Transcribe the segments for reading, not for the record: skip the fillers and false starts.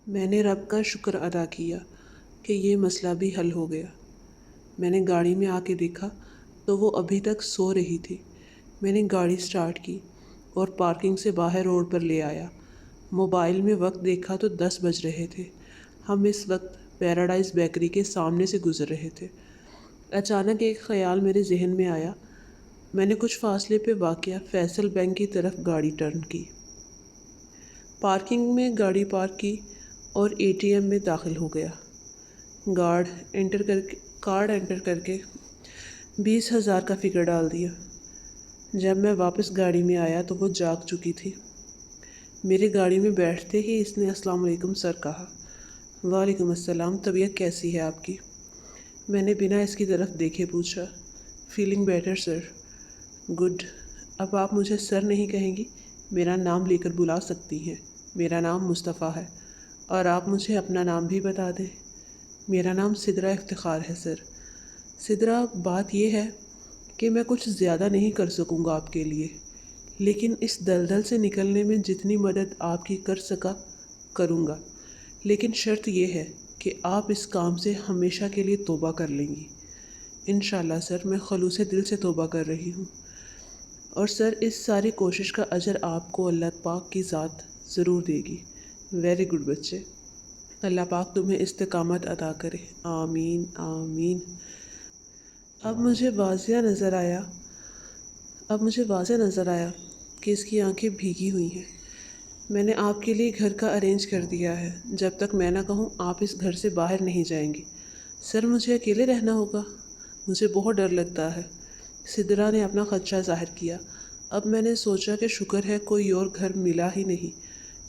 میں نے رب کا شکر ادا کیا کہ یہ مسئلہ بھی حل ہو گیا۔ میں نے گاڑی میں آ کے دیکھا تو وہ ابھی تک سو رہی تھی۔ میں نے گاڑی سٹارٹ کی اور پارکنگ سے باہر روڈ پر لے آیا۔ موبائل میں وقت دیکھا تو 10 بج رہے تھے۔ ہم اس وقت پیراڈائز بیکری کے سامنے سے گزر رہے تھے۔ اچانک ایک خیال میرے ذہن میں آیا۔ میں نے کچھ فاصلے پہ واقع فیصل بینک کی طرف گاڑی ٹرن کی، پارکنگ میں گاڑی پارک کی اور اے ٹی ایم میں داخل ہو گیا۔ کارڈ انٹر کر کے 20,000 کا فگر ڈال دیا۔ جب میں واپس گاڑی میں آیا تو وہ جاگ چکی تھی۔ میری گاڑی میں بیٹھتے ہی اس نے السلام علیکم سر کہا۔ وعلیکم السلام، طبیعت کیسی ہے آپ کی؟ میں نے بنا اس کی طرف دیکھے پوچھا۔ فیلنگ بیٹر سر۔ گڈ۔ اب آپ مجھے سر نہیں کہیں گی، میرا نام لے کر بلا سکتی ہیں۔ میرا نام مصطفیٰ ہے، اور آپ مجھے اپنا نام بھی بتا دیں۔ میرا نام سدرا افتخار ہے سر۔ سدرا، بات یہ ہے کہ میں کچھ زیادہ نہیں کر سکوں گا آپ کے لیے، لیکن اس دلدل سے نکلنے میں جتنی مدد آپ کی کر سکا کروں گا، لیکن شرط یہ ہے کہ آپ اس کام سے ہمیشہ کے لیے توبہ کر لیں گی۔ انشاءاللہ سر، میں خلوص دل سے توبہ کر رہی ہوں، اور سر اس ساری کوشش کا اجر آپ کو اللہ پاک کی ذات ضرور دے گی۔ ویری گڈ بچے، اللہ پاک تمہیں استقامت عطا کرے، آمین آمین۔ اب مجھے واضح نظر آیا کہ اس کی آنکھیں بھیگی ہوئی ہیں۔ میں نے آپ کے لیے گھر کا ارینج کر دیا ہے، جب تک میں نہ کہوں آپ اس گھر سے باہر نہیں جائیں گی۔ سر، مجھے اکیلے رہنا ہوگا، مجھے بہت ڈر لگتا ہے۔ سدرا نے اپنا خدشہ ظاہر کیا۔ اب میں نے سوچا کہ شکر ہے کوئی اور گھر ملا ہی نہیں،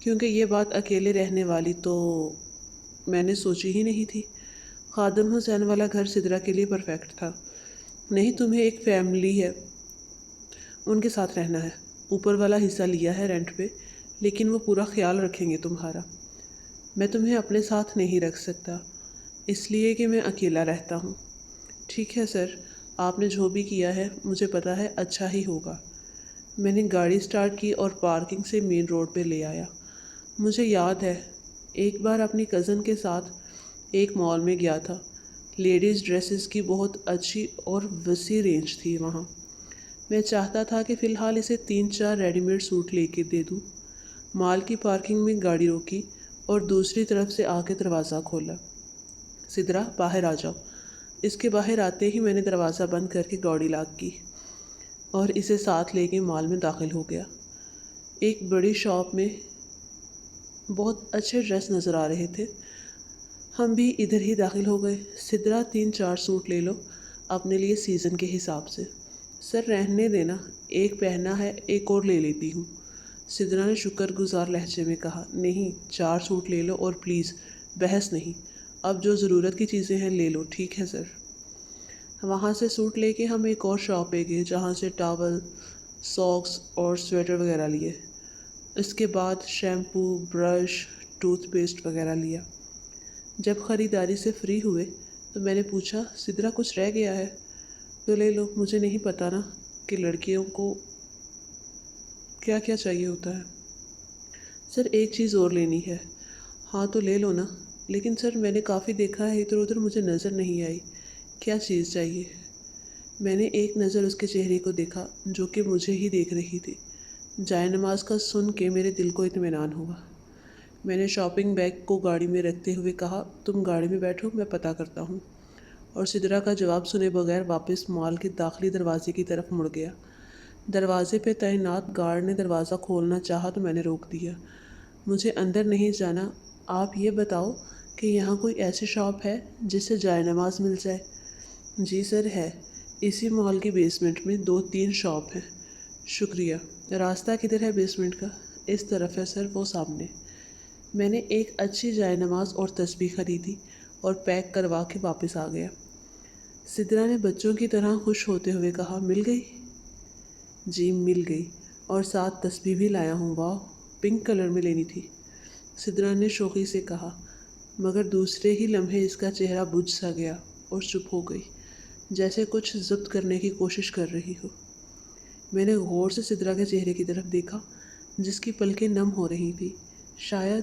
کیونکہ یہ بات اکیلے رہنے والی تو میں نے سوچی ہی نہیں تھی۔ خادم حسین والا گھر سدرا کے لیے پرفیکٹ تھا۔ نہیں، تمہیں ایک فیملی ہے، ان کے ساتھ رہنا ہے۔ اوپر والا حصہ لیا ہے رینٹ پہ، لیکن وہ پورا خیال رکھیں گے تمہارا۔ میں تمہیں اپنے ساتھ نہیں رکھ سکتا، اس لیے کہ میں اکیلا رہتا ہوں۔ ٹھیک ہے سر، آپ نے جو بھی کیا ہے مجھے پتا ہے اچھا ہی ہوگا۔ میں نے گاڑی سٹارٹ کی اور پارکنگ سے مین روڈ پہ لے آیا۔ مجھے یاد ہے ایک بار اپنی کزن کے ساتھ ایک مال میں گیا تھا۔ لیڈیز ڈریسز کی بہت اچھی اور وسیع رینج تھی وہاں۔ میں چاہتا تھا کہ فی الحال اسے 3-4 ریڈی میڈ سوٹ لے کے دے دوں۔ مال کی پارکنگ میں گاڑی روکی اور دوسری طرف سے آ کے دروازہ کھولا۔ سدرا، باہر آ جاؤ۔ اس کے باہر آتے ہی میں نے دروازہ بند کر کے گاڑی لاک کی اور اسے ساتھ لے کے مال میں داخل ہو گیا۔ ایک بڑی شاپ میں بہت اچھے ڈریس نظر آ رہے تھے۔ ہم بھی ادھر ہی داخل ہو گئے۔ سدرا، 3-4 سوٹ لے لو اپنے لیے سیزن کے حساب سے۔ سر، رہنے دینا، ایک پہنا ہے، ایک اور لے لیتی ہوں۔ سدرا نے شکر گزار لہجے میں کہا۔ نہیں، 4 سوٹ لے لو اور پلیز بحث نہیں، اب جو ضرورت کی چیزیں ہیں لے لو، ٹھیک ہے سر؟ وہاں سے سوٹ لے کے ہم ایک اور شاپ پہ گئے، جہاں سے ٹاول، ساکس اور سویٹر وغیرہ لیے۔ اس کے بعد شیمپو، برش، ٹوتھ پیسٹ وغیرہ لیا۔ جب خریداری سے فری ہوئے تو میں نے پوچھا، سدرا کچھ رہ گیا ہے تو لے لو، مجھے نہیں پتا نا کہ لڑکیوں کو کیا کیا چاہیے ہوتا ہے۔ سر، ایک چیز اور لینی ہے۔ ہاں تو لے لو نا، لیکن سر میں نے کافی دیکھا ہے ادھر ادھر، مجھے نظر نہیں آئی، کیا چیز چاہیے؟ میں نے ایک نظر اس کے چہرے کو دیکھا جو کہ مجھے ہی دیکھ رہی تھی۔ جائے نماز کا سن کے میرے دل کو اطمینان ہوا۔ میں نے شاپنگ بیگ کو گاڑی میں رکھتے ہوئے کہا، تم گاڑی میں بیٹھو، میں پتہ کرتا ہوں، اور سدرا کا جواب سنے بغیر واپس مال کے داخلی دروازے کی طرف مڑ گیا۔ دروازے پہ تعینات گارڈ نے دروازہ کھولنا چاہا تو میں نے روک دیا۔ مجھے اندر نہیں جانا، آپ یہ بتاؤ کہ یہاں کوئی ایسی شاپ ہے جس سے جائے نماز مل جائے؟ جی سر ہے، اسی مال کی بیسمنٹ میں 2-3 شاپ ہیں۔ شکریہ۔ راستہ کدھر ہے بیسمنٹ کا؟ اس طرف ہے سر، وہ سامنے۔ میں نے ایک اچھی جائے نماز اور تسبیح خریدی اور پیک کروا کے واپس آ گیا۔ سدرا نے بچوں کی طرح خوش ہوتے ہوئے کہا، مل گئی؟ جی مل گئی، اور ساتھ تسبیح بھی لایا ہوں، واہ، پنک کلر میں لینی تھی، سدرا نے شوخی سے کہا، مگر دوسرے ہی لمحے اس کا چہرہ بجھ سا گیا اور چپ ہو گئی، جیسے کچھ ضبط کرنے کی کوشش کر رہی ہو۔ میں نے غور سے سدرا کے چہرے کی طرف دیکھا، جس کی پلکیں نم ہو رہی تھی، شاید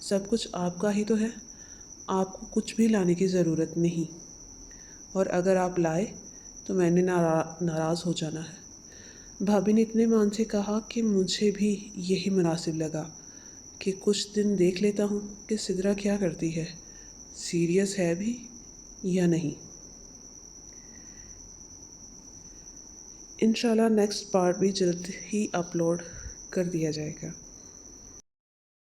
سب کچھ آپ کا ہی تو ہے، آپ کو کچھ بھی لانے کی ضرورت نہیں، اور اگر آپ لائے تو میں نے ناراض ہو جانا ہے۔ بھابھی نے اطمینان سے کہا کہ مجھے بھی یہی مناسب لگا کہ کچھ دن دیکھ لیتا ہوں کہ سدرا کیا کرتی ہے، سیریس ہے بھی یا نہیں۔ انشاءاللہ نیکسٹ پارٹ بھی جلد ہی اپلوڈ کر دیا جائے گا۔